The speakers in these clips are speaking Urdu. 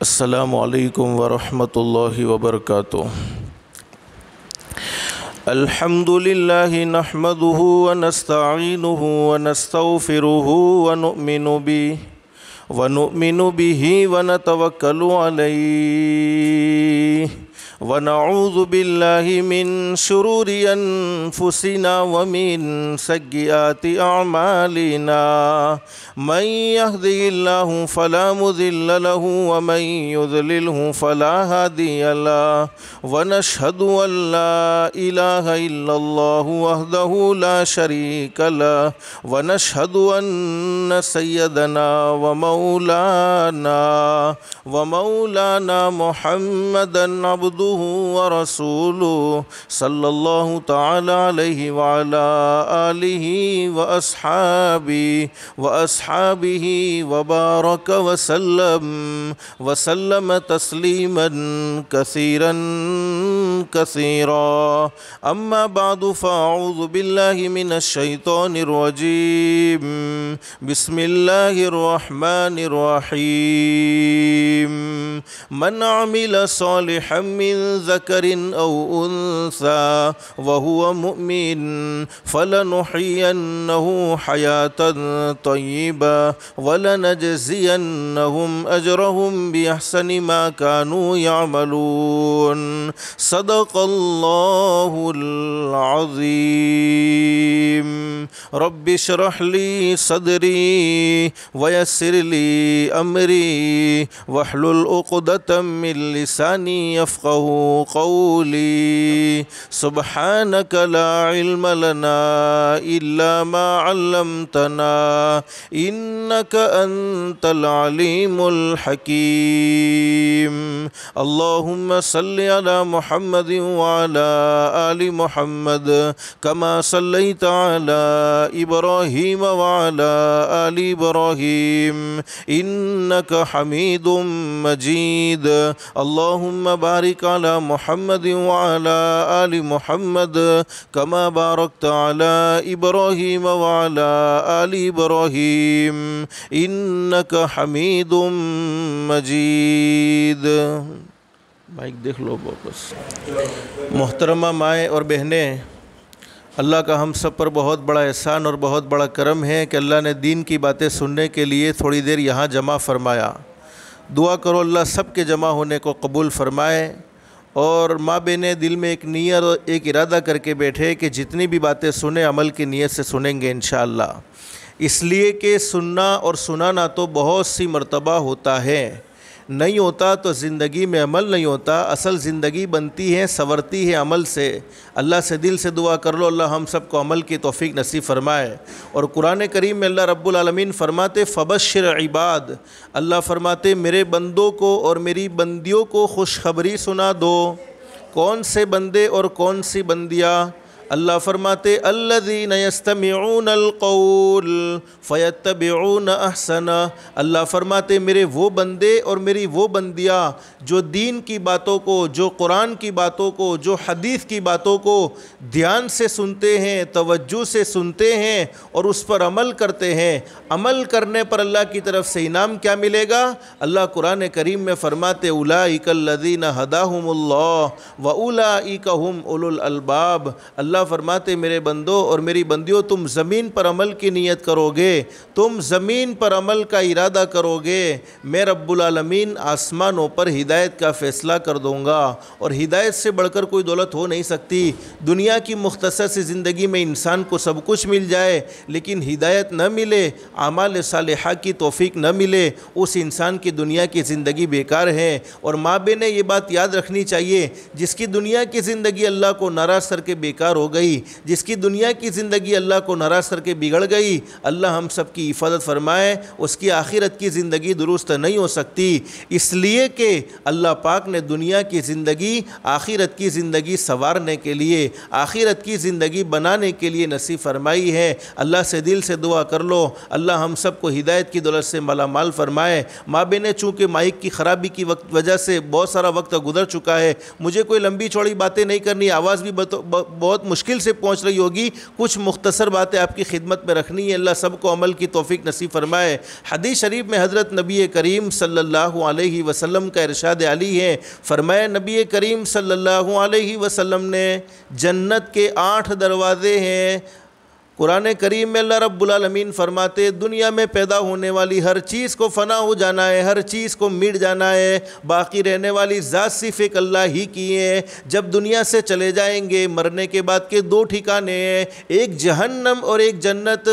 السلام علیکم ورحمۃ اللہ وبرکاتہ۔ الحمد للہ نحمده ونستعینه ونستغفره ونؤمن به ونتوکل علیہ ونعوذ باللہ من شرور انفسنا ومن سیئات اعمالنا من يهده الله فلا مضل له ومن يضلله فلا هادي له ونشهد ان لا اله الا الله وحده لا شريك له ونشهد ان سيدنا ومولانا محمدا عبده ورسوله صلى الله تعالى عليه وعلى آله وأصحابه وبارك وسلم تسليما كثيرا أما بعد فأعوذ بالله من الشيطان الرجيم بسم الله الرحمن الرحيم من عمل صالحا من ذكر أو أنثى وهو مؤمن فلنحيينه حياة طيبة ولنجزينهم أجرهم بأحسن ما كانوا يعملون صدق الله العظيم رب اشرح لي صدري ويسر لي أمري واحلل عقدة من لساني يفقه قولي سبحانك لا علم لنا إلا ما علمتنا إنك أنت العليم الحكيم اللهم صل على محمد وعلى آل محمد كما صليت على إبراهيم وعلى آل إبراهيم إنك حميد مجيد اللهم بارك على محمد وعلى آل محمد كما باركت على إبراهيم وعلى آل إبراهيم إنك حميد مجيد۔ مائک دیکھ لو واپس۔ محترمہ مائیں اور بہنیں، اللہ کا ہم سب پر بہت بڑا احسان اور بہت بڑا کرم ہے کہ اللہ نے دین کی باتیں سننے کے لیے تھوڑی دیر یہاں جمع فرمایا۔ دعا کرو اللہ سب کے جمع ہونے کو قبول فرمائے، اور ماں بہنیں دل میں ایک نیت اور ایک ارادہ کر کے بیٹھے کہ جتنی بھی باتیں سنیں عمل کی نیت سے سنیں گے انشاءاللہ، اس لیے کہ سننا اور سنانا تو بہت سی مرتبہ ہوتا ہے، نہیں ہوتا تو زندگی میں عمل نہیں ہوتا۔ اصل زندگی بنتی ہے، سنورتی ہے عمل سے۔ اللہ سے دل سے دعا کر لو اللہ ہم سب کو عمل کی توفیق نصیب فرمائے۔ اور قرآن کریم میں اللہ رب العالمین فرماتے فبشر عباد، اللہ فرماتے میرے بندوں کو اور میری بندیوں کو خوشخبری سنا دو۔ کون سے بندے اور کون سی بندیاں؟ اللہ فرماتے الذین یستمعون القول فیتبعون احسنہ، اللہ فرماتے میرے وہ بندے اور میری وہ بندیاں جو دین کی باتوں کو، جو قرآن کی باتوں کو، جو حدیث کی باتوں کو دھیان سے سنتے ہیں، توجہ سے سنتے ہیں اور اس پر عمل کرتے ہیں۔ عمل کرنے پر اللہ کی طرف سے انعام کیا ملے گا؟ اللہ قرآن کریم میں فرماتے اولئک الذین ہداہم اللہ واولئک ھم اولو الالباب، اللہ فرماتے میرے بندوں اور میری بندیوں تم زمین پر عمل کی نیت کرو گے، تم زمین پر عمل کا ارادہ کرو گے، میں رب العالمین آسمانوں پر ہدایت کا فیصلہ کر دوں گا۔ اور ہدایت سے بڑھ کر کوئی دولت ہو نہیں سکتی۔ دنیا کی مختصر سی زندگی میں انسان کو سب کچھ مل جائے لیکن ہدایت نہ ملے، اعمال صالحہ کی توفیق نہ ملے، اس انسان کی دنیا کی زندگی بیکار ہے۔ اور ماں بہنیں یہ بات یاد رکھنی چاہیے، جس کی دنیا کی زندگی اللہ کو ناراض کر کے بیکار ہو گئی، جس کی دنیا کی زندگی اللہ کو ناراض کر کے بگڑ گئی، اللہ ہم سب کی حفاظت فرمائے، اس کی آخرت کی زندگی درست نہیں ہو سکتی، اس لیے کہ اللہ پاک نے دنیا کی زندگی آخرت کی زندگی سنوارنے کے لیے، آخرت کی زندگی بنانے کے لیے نصیب فرمائی ہے۔ اللہ سے دل سے دعا کر لو اللہ ہم سب کو ہدایت کی دولت سے مالا مال فرمائے۔ ماں بہنیں چونکہ مائک کی خرابی کی وجہ سے بہت سارا وقت گزر چکا ہے، مجھے کوئی لمبی چوڑی باتیں نہیں کرنی، آواز بھی بہت مشکل سے پہنچ رہی ہوگی، کچھ مختصر باتیں آپ کی خدمت میں رکھنی ہے۔ اللہ سب کو عمل کی توفیق نصیب فرمائے۔ حدیث شریف میں حضرت نبی کریم صلی اللہ علیہ وسلم کا ارشاد علی ہے، فرمایا نبی کریم صلی اللہ علیہ وسلم نے جنت کے 8 دروازے ہیں۔ قرآن کریم میں اللہ رب العالمین فرماتے دنیا میں پیدا ہونے والی ہر چیز کو فنا ہو جانا ہے، ہر چیز کو مٹ جانا ہے، باقی رہنے والی ذات صرف ایک اللہ ہی کی ہے۔ جب دنیا سے چلے جائیں گے مرنے کے بعد کے 2 ٹھکانے ہیں، ایک جہنم اور ایک جنت۔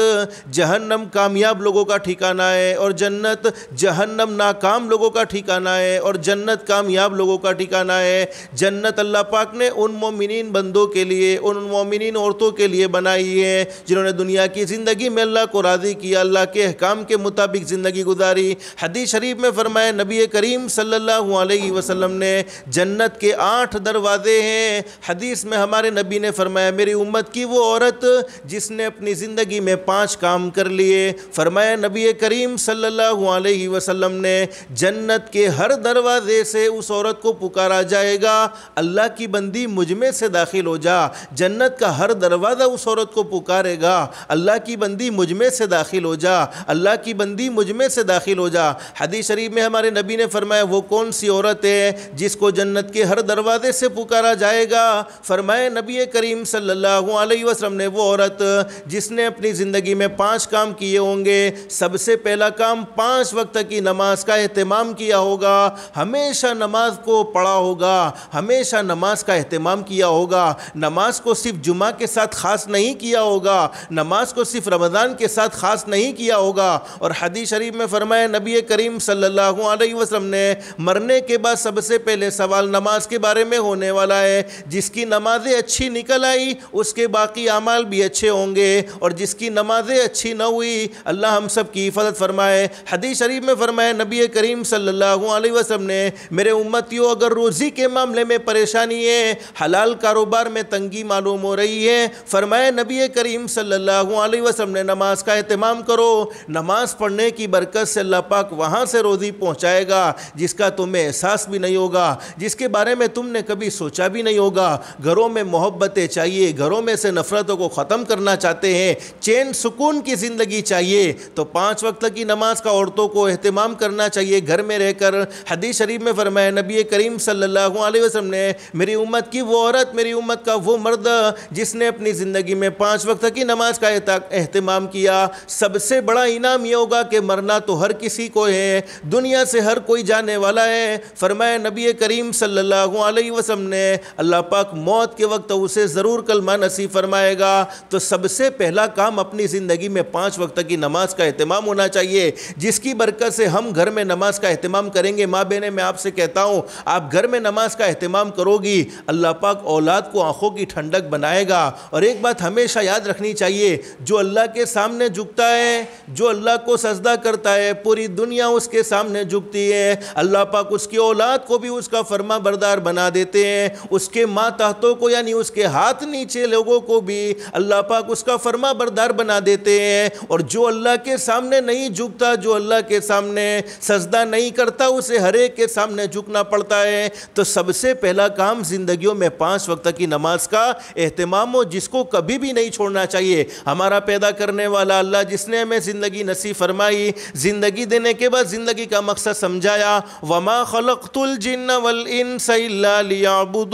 جہنم کامیاب لوگوں کا ٹھکانہ ہے اور جنت جہنم ناکام لوگوں کا ٹھکانہ ہے اور جنت کامیاب لوگوں کا ٹھکانہ ہے۔ جنت اللہ پاک نے ان مومنین بندوں کے لیے، ان مومنین عورتوں کے لیے بنائی ہے جنہوں نے دنیا کی زندگی میں اللہ کو راضی کیا، اللہ کے احکام کے مطابق زندگی گزاری۔ حدیث شریف میں فرمایا نبی کریم صلی اللہ علیہ وسلم نے جنت کے 8 دروازے ہیں۔ حدیث میں ہمارے نبی نے فرمایا میری امت کی وہ عورت جس نے اپنی زندگی میں 5 کام کر لیے۔ فرمایا نبی کریم صلی اللہ علیہ وسلم نے جنت کے ہر دروازے سے اس عورت کو پکارا جائے گا، اللہ کی بندی مجھ میں سے داخل ہو جا۔ جنت کا ہر دروازہ اس عورت کو پکارے گا، اللہ کی بندی مجھ میں سے داخل ہو جا، اللہ کی بندی مجھ میں سے داخل ہو جا۔ حدیث شریف میں ہمارے نبی نے فرمایا وہ کون سی عورت ہے جس کو جنت کے ہر دروازے سے پکارا جائے گا؟ فرمایا نبی کریم صلی اللہ علیہ وسلم نے وہ عورت جس نے اپنی زندگی میں 5 کام کیے ہوں گے۔ سب سے پہلا کام 5 وقت کی نماز کا اہتمام کیا ہوگا، ہمیشہ نماز کو پڑھا ہوگا، ہمیشہ نماز کا اہتمام کیا ہوگا۔ نماز کو صرف جمعہ کے ساتھ خاص نہیں کیا ہوگا، نماز کو صرف رمضان کے ساتھ خاص نہیں کیا ہوگا۔ اور حدیث شریف میں فرمایا نبی کریم صلی اللہ علیہ وسلم نے مرنے کے بعد سب سے پہلے سوال نماز کے بارے میں ہونے والا ہے۔ جس کی نمازیں اچھی نکل آئی اس کے باقی اعمال بھی اچھے ہوں گے، اور جس کی نمازیں اچھی نہ ہوئی اللہ ہم سب کی حفاظت فرمائے۔ حدیث شریف میں فرمایا نبی کریم صلی اللہ علیہ وسلم نے میرے امتیوں اگر روزی کے معاملے میں پریشانی ہے، حلال کاروبار میں تنگی معلوم ہو رہی ہے، فرمایا نبی کریم صلی اللہ علیہ وسلم نے نماز کا اہتمام کرو۔ نماز پڑھنے کی برکت سے اللہ پاک وہاں سے روزی پہنچائے گا جس کا تمہیں احساس بھی نہیں ہوگا، جس کے بارے میں تم نے کبھی سوچا بھی نہیں ہوگا۔ گھروں میں محبتیں چاہیے، گھروں میں سے نفرتوں کو ختم کرنا چاہتے ہیں، چین سکون کی زندگی چاہیے تو 5 وقت کی نماز کا عورتوں کو اہتمام کرنا چاہیے گھر میں رہ کر۔ حدیث شریف میں فرمایا نبی کریم صلی اللہ علیہ وسلم نے میری امت کی وہ عورت، میری امت کا وہ مرد جس نے اپنی زندگی میں 5 وقت کی نماز کا اہتمام کیا، سب سے بڑا انعام یہ ہوگا کہ مرنا تو ہر کسی کو ہے، دنیا سے ہر کوئی جانے والا ہے۔ فرمایا نبی کریم صلی اللہ علیہ وسلم نے اللہ پاک موت کے وقت اسے ضرور کلمہ نصیب فرمائے گا، تو سب سے پہلا کام اپنی زندگی میں 5 وقت کی نماز کا اہتمام ہونا چاہیے، جس کی برکت سے ہم گھر میں نماز کا اہتمام کریں گے۔ ماں بہنیں میں آپ سے کہتا ہوں آپ گھر میں نماز کا اہتمام کرو گی، اللہ پاک اولاد کو آنکھوں کی ٹھنڈک بنائے گا۔ اور ایک بات ہمیشہ یاد رکھنی چاہیے، جو اللہ کے سامنے جھکتا ہے، جو اللہ کو سجدہ کرتا ہے، پوری دنیا اس کے سامنے جھکتی ہے، اللہ پاک اس کی اولاد کو بھی اس کا فرما بردار بنا دیتے ہیں، اس کے ماتحتوں کو یعنی اس کے ہاتھ نیچے لوگوں کو بھی اللہ پاک اس کا فرما بردار بنا دیتے ہیں۔ اور جو اللہ کے سامنے نہیں جھکتا، جو اللہ کے سامنے سجدہ نہیں کرتا، اسے ہر ایک کے سامنے جھکنا پڑتا ہے۔ تو سب سے پہلا کام زندگیوں میں 5 وقت کی نماز کا اہتمام ہو، جس کو کبھی بھی نہیں چھوڑنا چاہیے۔ ہمارا پیدا کرنے والا اللہ جس نے ہمیں زندگی نصیب فرمائی، زندگی دینے کے بعد زندگی کا مقصد سمجھایا، وَمَا خَلَقْتُ الْجِنَّ وَالْإِنسَ إِلَّا لِيَعْبُدُونَ۔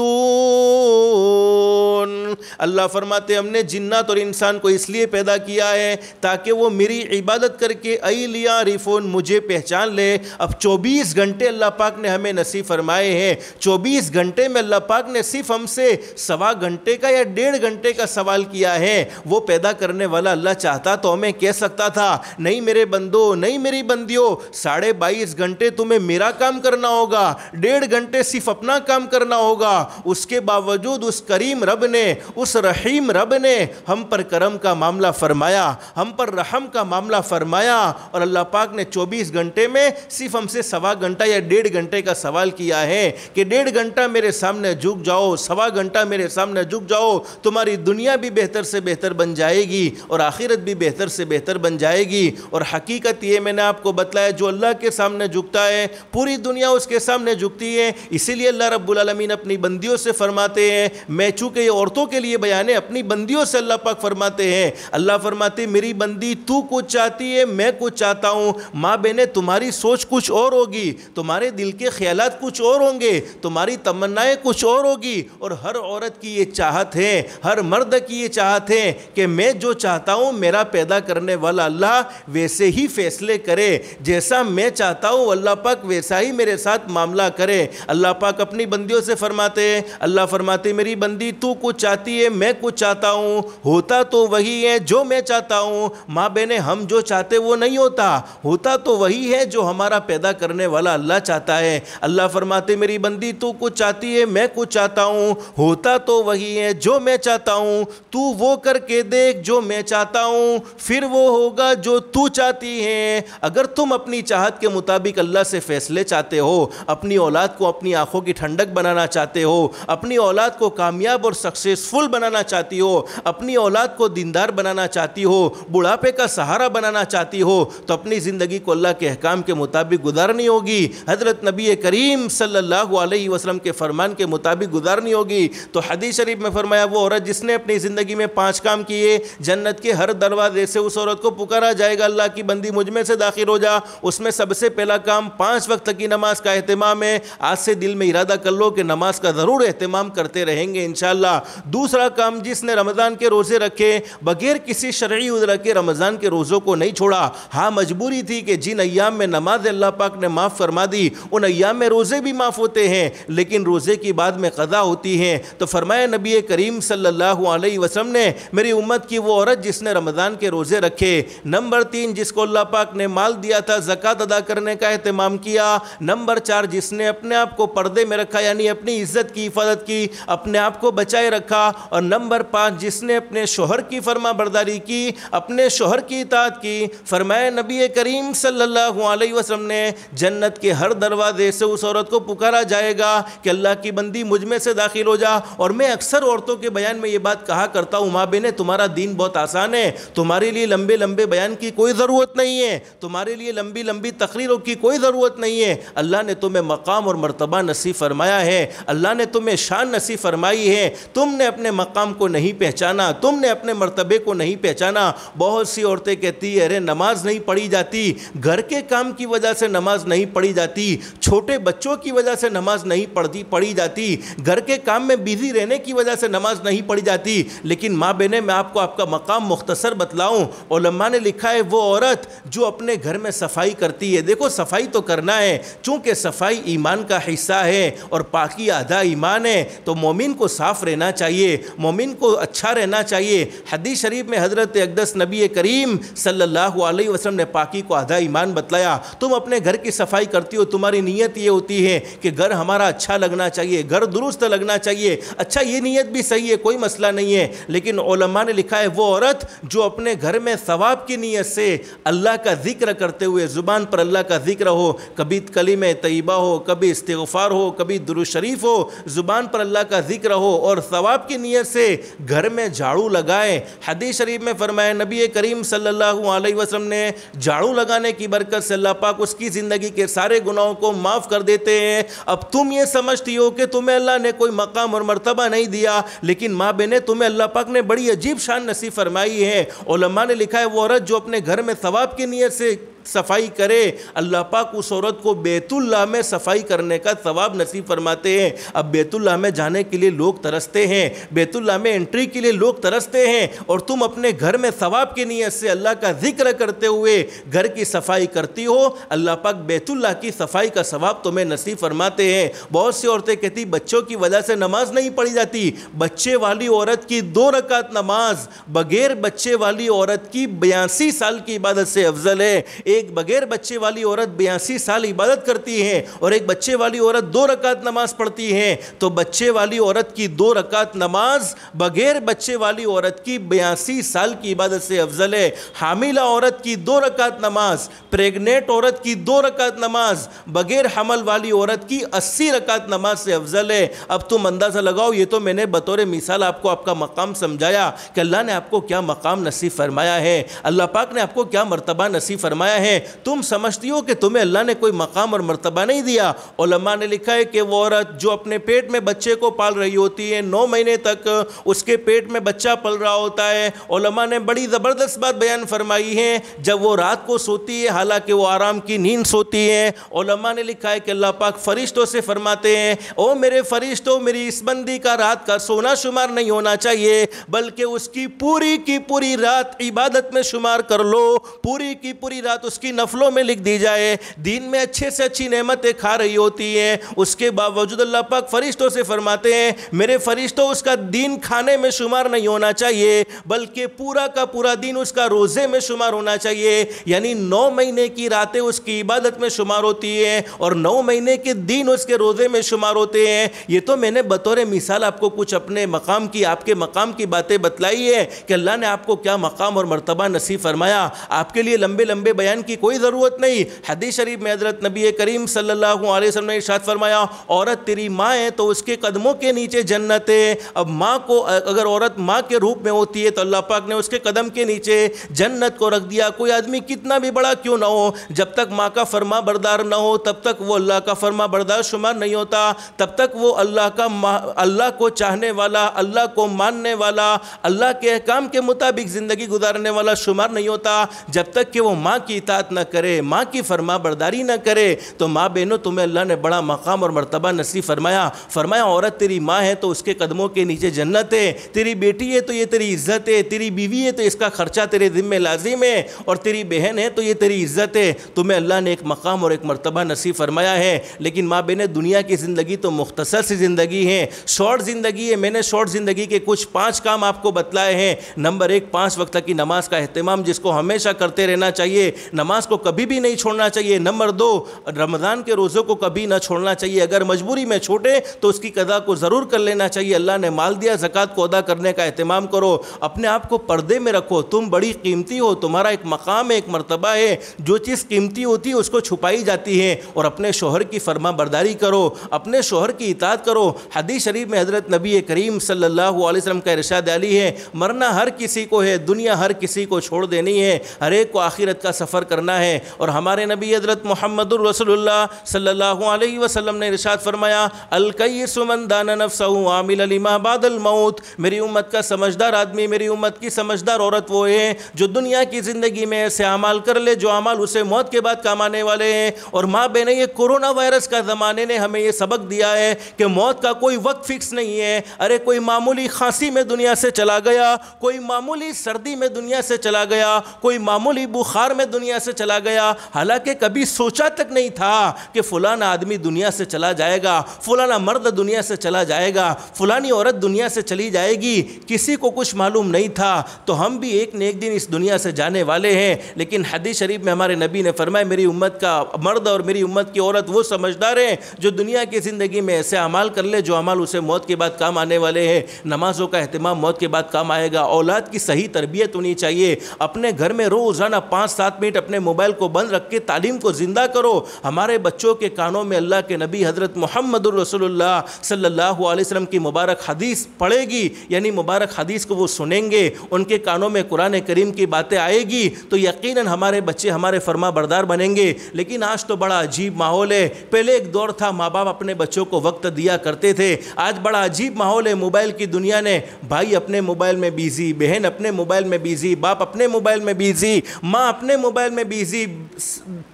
اللہ فرماتے ہم نے جنات اور انسان کو اس لیے پیدا کیا ہے تاکہ وہ میری عبادت کر کے لِيَعْرِفُونَ مجھے پہچان لے۔ اب 24 گھنٹے اللہ پاک نے ہمیں نصیب فرمائے ہیں، 24 گھنٹے میں اللہ پاک نے صرف ہم سے 1.25 گھنٹے کا یا 1.5 گھنٹے کا سوال کیا ہے۔ وہ پیدا کرنے والا اللہ چاہتا تو ہمیں کہہ سکتا تھا نہیں میرے بندو، نہیں میری بندیوں، 22.5 گھنٹے تمہیں میرا کام کرنا ہوگا، 1.5 گھنٹے صرف اپنا کام کرنا ہوگا۔ اس کے باوجود اس کریم رب نے، اس رحیم رب نے ہم پر کرم کا معاملہ فرمایا، ہم پر رحم کا معاملہ فرمایا، اور اللہ پاک نے 24 گھنٹے میں صرف ہم سے 1.25 گھنٹہ یا 1.5 گھنٹے کا سوال کیا ہے کہ 1.5 گھنٹہ میرے سامنے جھک جاؤ، 1.25 گھنٹہ میرے سامنے جھک جاؤ، تمہاری دنیا بھی بہتر سے بہتر بن بن جائے گی اور آخرت بھی بہتر سے بہتر بن جائے گی۔ اور حقیقت یہ میں نے آپ کو بتلایا، جو اللہ کے سامنے جھکتا ہے پوری دنیا اس کے سامنے جھکتی ہے۔ اسی لیے اللہ رب العالمین اپنی بندیوں سے فرماتے ہیں، میں چونکہ یہ عورتوں کے لیے بیان ہے، اپنی بندیوں سے اللہ پاک فرماتے ہیں، اللہ فرماتے میری بندی تو کچھ چاہتی ہے، میں کچھ چاہتا ہوں۔ ماں بہنیں تمہاری سوچ کچھ اور ہوگی، تمہارے دل کے خیالات کچھ اور ہوں گے، تمہاری تمنائیں کچھ اور ہوگی، اور ہر عورت کی یہ چاہت ہے، ہر مرد کی یہ چاہت ہے کہ میں جو چاہتا ہوں میرا پیدا کرنے والا اللہ ویسے ہی فیصلے کرے، جیسا میں چاہتا ہوں اللہ پاک ویسا ہی میرے ساتھ معاملہ کرے۔ اللہ پاک اپنی بندیوں سے فرماتے ہیں، اللہ فرماتے میری بندی تو کچھ چاہتی ہے، میں کچھ چاہتا ہوں، ہوتا تو وہی ہے جو میں چاہتا ہوں۔ ماں بہنیں ہم جو چاہتے وہ نہیں ہوتا، ہوتا تو وہی ہے جو ہمارا پیدا کرنے والا اللہ چاہتا ہے۔ اللہ فرماتے میری بندی تو کچھ چاہتی ہے، میں کچھ چاہتا ہوں، ہوتا تو وہی ہے جو میں چاہتا ہوں، تو وہ کر کے دیکھ جو میں چاہتا ہوں، پھر وہ ہوگا جو تو چاہتی ہے۔ اگر تم اپنی چاہت کے مطابق اللہ سے فیصلے چاہتے ہو، اپنی اولاد کو اپنی آنکھوں کی ٹھنڈک بنانا چاہتے ہو، اپنی اولاد کو کامیاب اور سکسیسفل بنانا چاہتی ہو، اپنی اولاد کو دیندار بنانا چاہتی ہو، بڑھاپے کا سہارا بنانا چاہتی ہو، تو اپنی زندگی کو اللہ کے احکام کے مطابق گزارنی ہوگی، حضرت نبی کریم صلی اللہ علیہ وسلم کے فرمان کے مطابق گزارنی ہوگی۔ تو حدیث شریف میں فرمایا وہ عورت جس نے اپنی زندگی میں 5 کام کیے، جنت کے ہر دروازے سے اس عورت کو پکارا جائے گا، اللہ کی بندی مجھ میں سے داخل ہو جا۔ اس میں سب سے پہلا کام 5 وقت کی نماز کا اہتمام ہے۔ آج سے دل میں ارادہ کر لو کہ نماز کا ضرور اہتمام کرتے رہیں گے انشاءاللہ۔ دوسرا کام، جس نے رمضان کے روزے رکھے، بغیر کسی شرعی عذر کے رمضان کے روزوں کو نہیں چھوڑا، ہاں مجبوری تھی کہ جن ایام میں نماز اللہ پاک نے معاف فرما دی ان ایام میں روزے بھی معاف ہوتے ہیں، لیکن روزے کی بعد میں قضا ہوتی ہیں، تو فرمایا نبی کریم صلی اللہ علیہ وسلم نے میری امت کی وہ عورت جس نے رمضان کے روزے رکھے۔ نمبر 3، جس کو اللہ پاک نے مال دیا تھا زکوٰۃ ادا کرنے کا اہتمام کیا۔ نمبر 4، جس نے اپنے آپ کو پردے میں رکھا، یعنی اپنی عزت کی حفاظت کی، اپنے آپ کو بچائے رکھا۔ اور نمبر 5، جس نے اپنے شوہر کی فرما برداری کی، اپنے شوہر کی اطاعت کی۔ فرمایا نبی کریم صلی اللہ علیہ وسلم نے جنت کے ہر دروازے سے اس عورت کو پکارا جائے گا کہ اللہ کی بندی مجھ میں سے داخل ہو جا۔ اور میں اکثر عورتوں کے بیان میں یہ بات کہا کرتا ہوں، ماں بہنیں تمہارا دین بہت آسان ہے، تمہارے لیے لمبے لمبے بیان کی کوئی ضرورت نہیں ہے، تمہارے لیے لمبی لمبی تقریروں کی کوئی ضرورت نہیں ہے۔ اللہ نے تمہیں مقام اور مرتبہ نصیب فرمایا ہے، اللہ نے تمہیں شان نصیب فرمائی ہے، تم نے اپنے مقام کو نہیں پہچانا، تم نے اپنے مرتبے کو نہیں پہچانا۔ بہت سی عورتیں کہتی ہیں ارے نماز نہیں پڑھی جاتی، گھر کے کام کی وجہ سے نماز نہیں پڑھی جاتی، چھوٹے بچوں کی وجہ سے نماز نہیں پڑھی جاتی، گھر کے کام میں بیزی رہنے کی وجہ سے نماز نہیں پڑھی جاتی۔ لیکن ماں بہنیں میں آپ کو آپ کا مقام مختصر بتلاؤں، علماء نے لکھا ہے وہ عورت جو اپنے گھر میں صفائی کرتی ہے، دیکھو صفائی تو کرنا ہے، چونکہ صفائی ایمان کا حصہ ہے اور پاکی آدھا ایمان ہے، تو مومن کو صاف رہنا چاہیے، مومن کو اچھا رہنا چاہیے۔ حدیث شریف میں حضرت اقدس نبی کریم صلی اللہ علیہ وسلم نے پاکی کو آدھا ایمان بتلایا۔ تم اپنے گھر کی صفائی کرتی ہو، تمہاری نیت یہ ہوتی ہے کہ گھر ہمارا اچھا لگنا چاہیے، گھر درست لگنا چاہیے، اچھا یہ نیت بھی صحیح ہے، کوئی مسئلہ نہیں ہے، لیکن علماء نے لکھا ہے وہ عورت جو اپنے گھر میں ثواب کی نیت سے اللہ کا ذکر کرتے ہوئے، زبان پر اللہ کا ذکر ہو، کبھی کلمہ طیبہ ہو، کبھی استغفار ہو، کبھی درود شریف ہو، زبان پر اللہ کا ذکر ہو اور ثواب کی نیت سے گھر میں جھاڑو لگائے۔ حدیث شریف میں فرمایا نبی کریم صلی اللہ علیہ وسلم نے جھاڑو لگانے کی برکت سے اللہ پاک اس کی زندگی کے سارے گناہوں کو معاف کر دیتے ہیں۔ اب تم یہ سمجھتی ہو کہ تمہیں اللہ نے کوئی مقام اور مرتبہ نہیں دیا، لیکن ماں بہنیں تمہیں اللہ پاک نے بڑی عجیب شان نصیب فرمائی ہے۔ علماء نے لکھا ہے وہ عورت جو اپنے گھر میں ثواب کی نیت سے صفائی کرے، اللہ پاک اس عورت کو بیت اللہ میں صفائی کرنے کا ثواب نصیب فرماتے ہیں۔ اب بیت اللہ میں جانے کے لیے لوگ ترستے ہیں، بیت اللہ میں انٹری کے لیے لوگ ترستے ہیں، اور تم اپنے گھر میں ثواب کی نیت سے اللہ کا ذکر کرتے ہوئے گھر کی صفائی کرتی ہو، اللہ پاک بیت اللہ کی صفائی کا ثواب تمہیں نصیب فرماتے ہیں۔ بہت سی عورتیں کہتی بچوں کی وجہ سے نماز نہیں پڑھی جاتی، بچے والی عورت کی 2 رکعت نماز بغیر بچے والی عورت کی 82 سال کی عبادت سے افضل ہے۔ ایک بغیر بچے والی عورت 82 سال عبادت کرتی ہے اور ایک بچے والی عورت 2 رکعت نماز پڑھتی ہے، تو بچے والی عورت کی 2 رکعت نماز بغیر بچے والی عورت کی 82 سال کی عبادت سے افضل ہے۔ حاملہ عورت کی 2 رکعت نماز، پریگنیٹ عورت کی 2 رکعت نماز بغیر حمل والی عورت کی 80 رکعت نماز سے افضل ہے۔ اب تم اندازہ لگاؤ، یہ تو میں نے بطور مثال آپ کو آپ کا مقام سمجھایا کہ اللہ نے آپ کو کیا مقام نصیب فرمایا ہے، اللہ پاک نے آپ کو کیا مرتبہ نصیب فرمایا ہے۔ تم سمجھتی ہو کہ تمہیں اللہ نے کوئی مقام اور مرتبہ نہیں دیا۔ علماء نے لکھا ہے کہ وہ عورت جو اپنے پیٹ میں بچے کو پال رہی ہوتی ہے، 9 مہینے تک اس کے پیٹ میں بچہ پل رہا ہوتا ہے، علماء نے بڑی زبردست بات بیان فرمائی ہے، جب وہ رات کو سوتی ہے حالانکہ وہ آرام کی نیند سوتی ہے، علماء نے لکھا ہے کہ اللہ پاک فرشتوں سے فرماتے ہیں، او میرے فرشتوں، میری اس بندی کا رات کا سونا شمار نہیں ہونا چاہیے، بلکہ اس کی پوری رات عبادت میں شمار کر لو، پوری کی پوری رات اس کی نفلوں میں لکھ دی جائے۔ دین میں اچھے سے اچھی نعمتیں کھا رہی ہوتی ہیں، اس کے باوجود اللہ پاک فرشتوں سے فرماتے ہیں، میرے فرشتوں، اس کا دین کھانے میں شمار نہیں ہونا چاہیے، بلکہ پورا کا پورا دین اس کا روزے میں شمار ہونا چاہیے۔ یعنی 9 مہینے کی راتیں اس کی عبادت میں شمار ہوتی ہیں اور 9 مہینے کے دین اس کے روزے میں شمار ہوتے ہیں۔ یہ تو میں نے بطور مثال آپ کو کچھ اپنے مقام کی، آپ کے مقام کی باتیں بتلائی ہے کہ اللہ نے آپ کو کیا مقام اور مرتبہ نصیب فرمایا۔ آپ کے لیے لمبے لمبے بیان کی کوئی ضرورت نہیں۔ حدیث شریف میں حضرت نبی کریم صلی اللہ علیہ وسلم نے ارشاد فرمایا، عورت تیری ماں ہے تو اس کے قدموں کے نیچے جنت ہے۔ اب ماں کو، اگر عورت ماں کے روپ میں ہوتی ہے تو اللہ پاک نے اس کے قدم کے نیچے جنت کو رکھ دیا۔ کوئی آدمی کتنا بھی بڑا کیوں نہ ہو، جب تک ماں کا فرما بردار نہ ہو تب تک وہ اللہ کا فرما بردار شمار نہیں ہوتا، تب تک وہ اللہ کو چاہنے والا، اللہ کو ماننے والا، اللہ کے احکام کے مطابق زندگی گزارنے والا شمار نہیں ہوتا، جب تک کہ وہ ماں کی اطاعت نہ کرے، ماں کی فرما برداری نہ کرے۔ تو ماں بہنوں، تمہیں اللہ نے بڑا مقام اور مرتبہ نصیب فرمایا۔ فرمایا عورت تیری ماں ہے تو اس کے قدموں کے نیچے جنت ہے، تیری بیٹی ہے تو یہ تیری عزت ہے، تیری بیوی ہے تو اس کا خرچہ تیرے ذمہ لازم ہے، اور تیری بہن ہے تو یہ تیری عزت ہے۔ تمہیں اللہ نے ایک مقام اور ایک مرتبہ نصیب فرمایا ہے۔ لیکن ماں بہنیں، دنیا کی زندگی تو مختصر سی زندگی ہے، شارٹ زندگی ہے۔ میں نے شارٹ زندگی کے کچھ 5 کام آپ کو بتلائے ہیں۔ نمبر 1، 5 وقت کی نماز کا اہتمام، جس کو ہمیشہ کرتے رہنا چاہیے، نماز کو کبھی بھی نہیں چھوڑنا چاہیے۔ نمبر 2، رمضان کے روزوں کو کبھی نہ چھوڑنا چاہیے، اگر مجبوری میں چھوٹے تو اس کی قضا کو ضرور کر لینا چاہیے۔ اللہ نے مال دیا، زکوٰۃ کو ادا کرنے کا اہتمام کرو، اپنے آپ کو پردے میں رکھو، تم بڑی قیمتی ہو، تمہارا ایک مقام ہے، ایک مرتبہ ہے، جو چیز قیمتی ہوتی ہے اس کو چھپائی جاتی ہے، اور اپنے شوہر کی فرما برداری کرو، اپنے شوہر کی اطاعت کرو۔ حدیث شریف میں حضرت نبی کریم صلی اللہ علیہ وسلم کا ارشاد علی ہے، مرنا ہر کسی کو ہے، دنیا ہر کسی کو چھوڑ دینی ہے، ہر ایک کو آخرت کا سفر کرنا ہے۔ اور ہمارے نبی حضرت محمد الرسول اللہ صلی اللہ علیہ وسلم نے ارشاد فرمایا، الکیس من دان نفسہ عامل لما بعد الموت۔ میری امت کا سمجھدار آدمی، میری امت کی سمجھدار عورت وہ ہے جو دنیا کی زندگی میں ایسے اعمال کر لے جو اعمال اسے موت کے بعد کام آنے والے ہیں۔ اور ماں بہنیں، یہ کورونا وائرس کا زمانے نے ہمیں یہ سبق دیا ہے کہ موت کا کوئی وقت فکس نہیں ہے۔ ارے کوئی معمولی کھانسی میں دنیا سے چلا گیا، کوئی معمولی سردی میں دنیا سے چلا گیا، کوئی معمولی بخار میں دنیا سے چلا گیا، حالانکہ کبھی سوچا تک نہیں تھا کہ فلانا آدمی دنیا سے چلا جائے گا، فلانا مرد دنیا سے چلا جائے گا، فلانی عورت دنیا سے چلی جائے گی، کسی کو کچھ معلوم نہیں تھا۔ تو ہم بھی ایک نہ ایک دن اس دنیا سے جانے والے ہیں، لیکن حدیث شریف میں ہمارے نبی نے فرمایا، میری امت کا مرد اور میری امت کی عورت وہ سمجھدار ہیں جو دنیا کی زندگی میں ایسے اعمال کر لے جو اعمال اسے موت کے بعد کام آنے والے ہیں۔ نمازوں کا اہتمام موت کے بعد کام آئے گا، اولاد کی صحیح تربیت ہونی چاہیے، اپنے گھر میں روزانہ 5-7 منٹ اپنے موبائل کو بند رکھ کے تعلیم کو زندہ کرو۔ ہمارے بچوں کے کانوں میں اللہ کے نبی حضرت محمد الرسول اللہ صلی اللہ علیہ وسلم کی مبارک حدیث پڑھے گی، یعنی مبارک حدیث کو وہ سنیں گے، ان کے کانوں میں قرآن کریم کی باتیں آئے گی تو یقیناً ہمارے بچے ہمارے فرما بردار بنیں گے۔ لیکن آج تو بڑا عجیب ماحول ہے۔ پہلے ایک دور تھا ماں باپ اپنے بچوں کو وقت دیا کرتے تھے، آج بڑا عجیب ماحول ہے۔ موبائل کی دنیا نے، بھائی اپنے موبائل میں بیزی، بہن اپنے موبائل میں بیزی، باپ اپنے موبائل میں بیزی، ماں اپنے موبائل میں بیزی،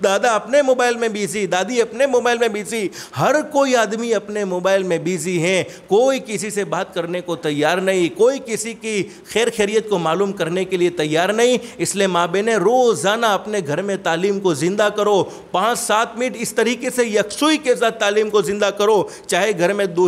دادا اپنے موبائل میں بیزی، دادی اپنے موبائل میں بیزی، ہر کوئی آدمی اپنے موبائل میں بیزی ہیں، کوئی کسی سے بات کرنے کو تیار نہیں، کوئی کسی کی خیر خیریت کو معلوم کرنے کے لیے تیار نہیں۔ اس لیے ماں بہنیں روزانہ اپنے گھر میں تعلیم کو زندہ کرو، 5-7 منٹ اس طریقے سے یکسوئی کے ساتھ تعلیم کو زندہ کرو، چاہے گھر میں دو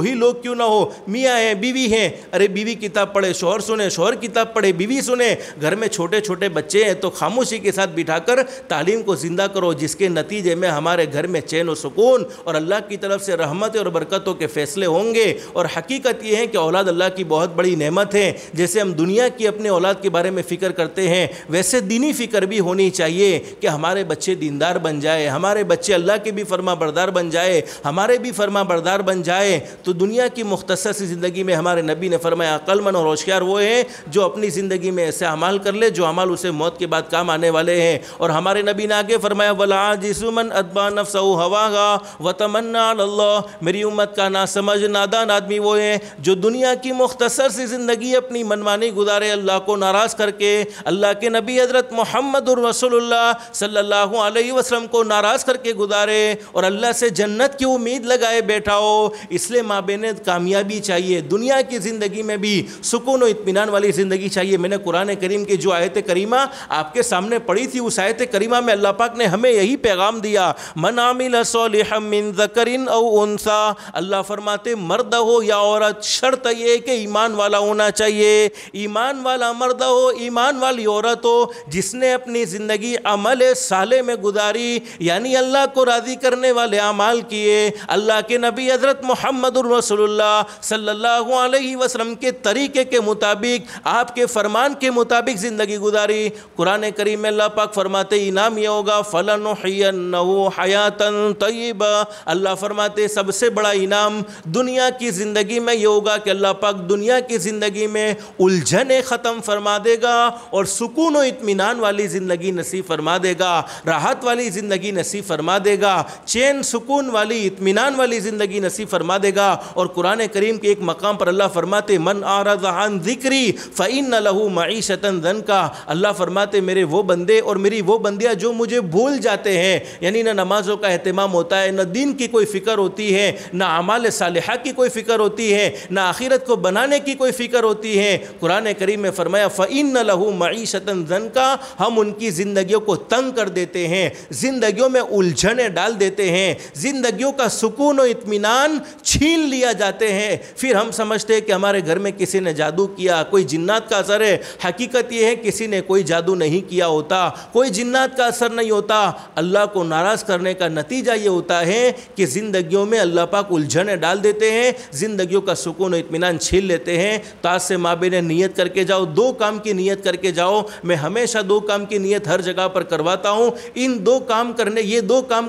ہی لوگ کیوں نہ ہو، میاں ہیں بیوی ہیں، ارے بیوی کتاب پڑھے شوہر سنے، شوہر کتاب پڑھے بیوی سنے، گھر میں چھوٹے چھوٹے بچے ہیں تو خاموشی کے ساتھ بٹھا کر تعلیم کو زندہ کرو، جس کے نتیجے میں ہمارے گھر میں چین و سکون اور اللہ کی طرف سے رحمت اور برکتوں کے فیصلے ہوں گے۔ اور حقیقت یہ ہے کہ اولاد اللہ کی بہت بڑی نعمت ہے، جیسے ہم دنیا کی اپنے اولاد کے بارے میں فکر کرتے ہیں ویسے دینی فکر بھی ہونی چاہیے کہ ہمارے بچے دیندار بن جائے، ہمارے بچے اللہ کے بھی فرما بردار بن جائے، ہمارے بھی فرما بردار بن جائے۔ تو دنیا کی مختصر سی زندگی میں ہمارے نبی نے فرمایا عقل مند اور ہوشیار وہ ہیں جو اپنی زندگی میں ایسے اعمال کر لے جو اعمال اسے موت کے بعد کام آنے والے ہیں۔ اور ہمارے نبی نے آگے فرمایا وَالْعَاجِزُ مَنْ أَتْبَعَ نَفْسَهُ هَوَاهَا وَتَمَنَّى عَلَى اللَّهِ، میری امت کا ناسمجھ نادان آدمی وہ ہے جو دنیا کی مختصر سی زندگی اپنی منمانی گزارے، اللہ کو ناراض کر کے، اللہ کے نبی حضرت محمد الرسول اللہ صلی اللہ علیہ وسلم کو ناراض کر کے گزارے اور اللہ سے جنت کی امید لگائے بیٹھا ہو۔ اس لیے ماں بہنیں کامیابی چاہیے، دنیا کی زندگی میں بھی سکون و اطمینان والی زندگی چاہیے۔ میں نے قرآن کریم کی جو آیت کریمہ آپ کے سامنے پڑھی تھی، اس آیت کریمہ میں اللہ پاک نے ہمیں یہی پیغام دیا، من عمل صالحا من ذکر او انثی، اللہ فرماتے مرد ہو یا عورت، شرط یہ ہے کہ ایمان والا ہونا چاہیے، ایمان والا مرد ہو، ایمان والی عورت ہو، جس نے اپنی زندگی عمل صالح میں گزاری، یعنی اللہ کو راضی کرنے والے اعمال کیے، اللہ کے نبی حضرت محمد الرسول اللہ صلی اللہ علیہ وسلم کے طریقے کے مطابق، آپ کے فرمان کے مطابق زندگی گزاری۔ قرآن کریم میں اللہ پاک فرماتے انعام یہ ہوگا فَلَنُحْيَنَّهُ حَيَاةً طَيِّبَةً، اللہ فرماتے سب سے بڑا انعام دنیا کی زندگی میں یہ ہوگا کہ اللہ پاک دنیا کی زندگی میں الجھنیں ختم فرما دے گا اور سکون و اطمینان والی زندگی نصیب فرما دے گا، راحت والی زندگی نصیب فرما دے گا، چین سکون والی اطمینان والی زندگی نصیب فرما دے گا۔ اور قرآن کریم کے ایک مقام پر اللہ فرماتے من اعرض عن ذکری فإن له معیشۃ ضنکا، اللہ فرماتے میرے وہ بندے اور میری وہ بندیاں جو مجھے بھول جاتے ہیں، یعنی نہ نمازوں کا اہتمام ہوتا ہے، نہ دین کی کوئی فکر ہوتی ہے، نہ اعمال صالحہ کی کوئی فکر ہوتی ہے، نہ آخرت کو بنانے کی کوئی فکر ہوتی ہے، قرآن کریم میں فرمایا فإن له معیشۃ ضنکا، ہم ان کی زندگیوں کو تنگ کر دیتے ہیں، زندگیوں میں الجھنیں ڈال دیتے ہیں، زندگیوں کا سکون و اطمینان چھین لیا جاتے ہیں۔ پھر ہم سمجھتے ہیں کہ ہمارے گھر میں کسی نے جادو کیا، کوئی جنات کا اثر ہے، حقیقت یہ ہے کسی نے کوئی جادو نہیں کیا ہوتا، کوئی جنات کا اثر نہیں ہوتا، اللہ کو ناراض کرنے کا نتیجہ یہ ہوتا ہے کہ زندگیوں میں اللہ پاک الجھنیں ڈال دیتے ہیں، زندگیوں کا سکون و اطمینان چھین لیتے ہیں۔ تو آج سے ماں بہنیں نیت کر کے جاؤ، 2 کام کی نیت کر کے جاؤ، میں ہمیشہ 2 کام کی نیت ہر جگہ پر کرواتا ہوں، ان 2 کام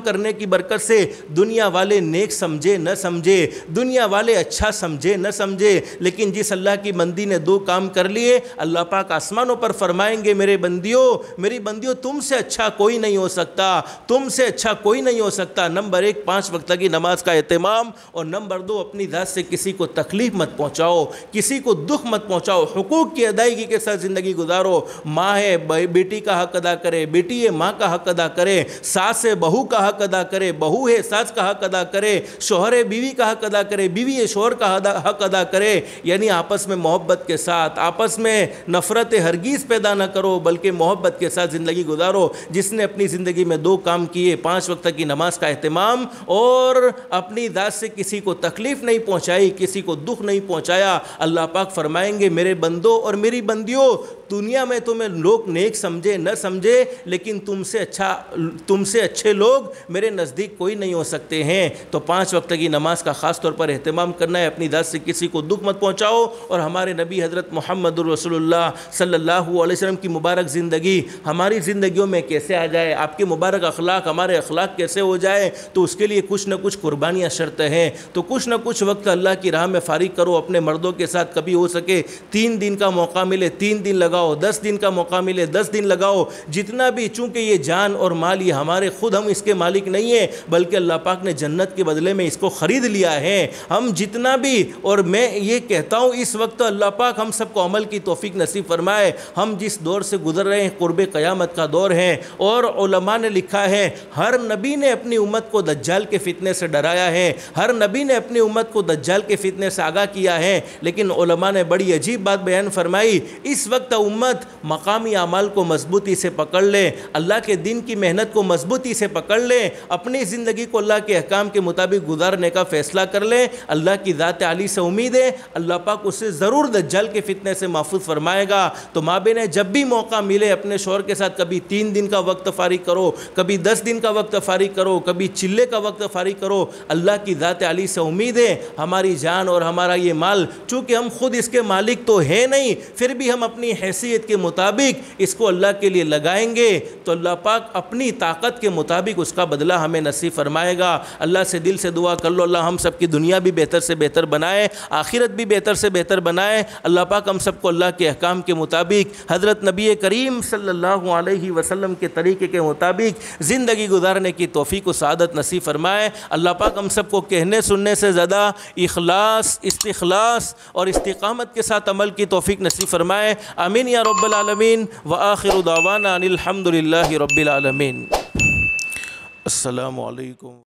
کرنے کی برکت سے دنیا والے نیک سمجھے نہ سمجھے، دنیا والے اچھا سمجھے نہ سمجھے، لیکن جس اللہ کی بندی نے 2 کام کر لیے، اللہ پاک آسمانوں پر فرمائیں گے میرے میری بندیوں تم سے اچھا کوئی نہیں ہو سکتا، تم سے اچھا کوئی نہیں ہو سکتا۔ نمبر 1 5 وقت کی نماز کا اہتمام، اور نمبر 2 اپنی ذات سے کسی کو تکلیف مت پہنچاؤ، کسی کو دکھ مت پہنچاؤ، حقوق کی ادائیگی کے ساتھ زندگی گزارو۔ ماں ہے بیٹی کا حق ادا کرے، بیٹی ہے ماں کا حق ادا کرے، ساس ہے بہو کا حق ادا کرے، بہو ہے ساس کا حق ادا کرے، شوہر ہے بیوی کا حق ادا کرے، بیوی ہے شوہر کا حق ادا کرے، یعنی آپس میں محبت کے ساتھ، آپس میں نفرت ہرگیز پیدا نہ کرو بلکہ محبت کے ساتھ زندگی گزارو۔ جس نے اپنی زندگی میں 2 کام کیے، 5 وقت کی نماز کا اہتمام اور اپنی ذات سے کسی کو تکلیف نہیں پہنچائی، کسی کو دکھ نہیں پہنچایا، اللہ پاک فرمائیں گے میرے بندوں اور میری بندیوں دنیا میں تمہیں لوگ نیک سمجھے نہ سمجھے، لیکن تم سے اچھے لوگ میرے نزدیک کوئی نہیں ہو سکتے ہیں۔ تو 5 وقت کی نماز کا خاص طور پر اہتمام کرنا ہے، اپنی ذات سے کسی کو دکھ مت پہنچاؤ، اور ہمارے نبی حضرت محمد الرسول اللہ صلی اللہ علیہ وسلم کی مبارک زندگی ہماری زندگیوں میں کیسے آ جائے، آپ کے مبارک اخلاق ہمارے اخلاق کیسے ہو جائے، تو اس کے لیے کچھ نہ کچھ قربانیاں شرط ہیں۔ تو کچھ نہ کچھ وقت اللہ کی راہ میں فارغ کرو، اپنے مردوں کے ساتھ کبھی ہو سکے 3 دن کا موقع ملے 3 دن لگاؤ، لگاؤ، 10 دن کا موقع ملے 10 دن لگاؤ، جتنا بھی، چونکہ یہ جان اور مال یہ ہمارے خود، ہم اس کے مالک نہیں ہیں، بلکہ اللہ پاک نے جنت کے بدلے میں اس کو خرید لیا ہے۔ ہم جتنا بھی، اور میں یہ کہتا ہوں اس وقت اللہ پاک ہم سب کو عمل کی توفیق نصیب فرمائے۔ ہم جس دور سے گزر رہے ہیں قرب قیامت کا دور ہے، اور علماء نے لکھا ہے ہر نبی نے اپنی امت کو دجال کے فتنے سے ڈرایا ہے، ہر نبی نے اپنی امت کو دجال کے فتنے سے آگاہ کیا ہے، لیکن علماء نے بڑی عجیب بات بیان فرمائی، اس وقت امت مقامی اعمال کو مضبوطی سے پکڑ لے، اللہ کے دین کی محنت کو مضبوطی سے پکڑ لے، اپنی زندگی کو اللہ کے احکام کے مطابق گزارنے کا فیصلہ کر لے، اللہ کی ذات عالی سے امید ہے اللہ پاک اسے ضرور دجال کے فتنے سے محفوظ فرمائے گا۔ تو ماں بہنیں جب بھی موقع ملے اپنے شوہر کے ساتھ کبھی 3 دن کا وقت فارغ کرو، کبھی 10 دن کا وقت فارغ کرو، کبھی چلے کا وقت فارغ کرو، اللہ کی ذات عالی سے امید ہے ہماری جان اور ہمارا یہ مال، چونکہ ہم خود اس کے مالک تو ہے نہیں، پھر بھی ہم اپنی حیثیت کے مطابق اس کو اللہ کے لیے لگائیں گے تو اللہ پاک اپنی طاقت کے مطابق اس کا بدلہ ہمیں نصیب فرمائے گا۔ اللہ سے دل سے دعا کر لو اللہ ہم سب کی دنیا بھی بہتر سے بہتر بنائے، آخرت بھی بہتر سے بہتر بنائے۔ اللہ پاک ہم سب کو اللہ کے احکام کے مطابق، حضرت نبی کریم صلی اللہ علیہ وسلم کے طریقے کے مطابق زندگی گزارنے کی توفیق و سعادت نصیب فرمائے۔ اللہ پاک ہم سب کو کہنے سننے سے زیادہ اخلاص، استخلاص اور استقامت کے ساتھ عمل کی توفیق نصیب فرمائے۔ آمین یا رب العالمین، وآخر دعوانا ان الحمد للہ رب العالمین۔ السلام علیکم۔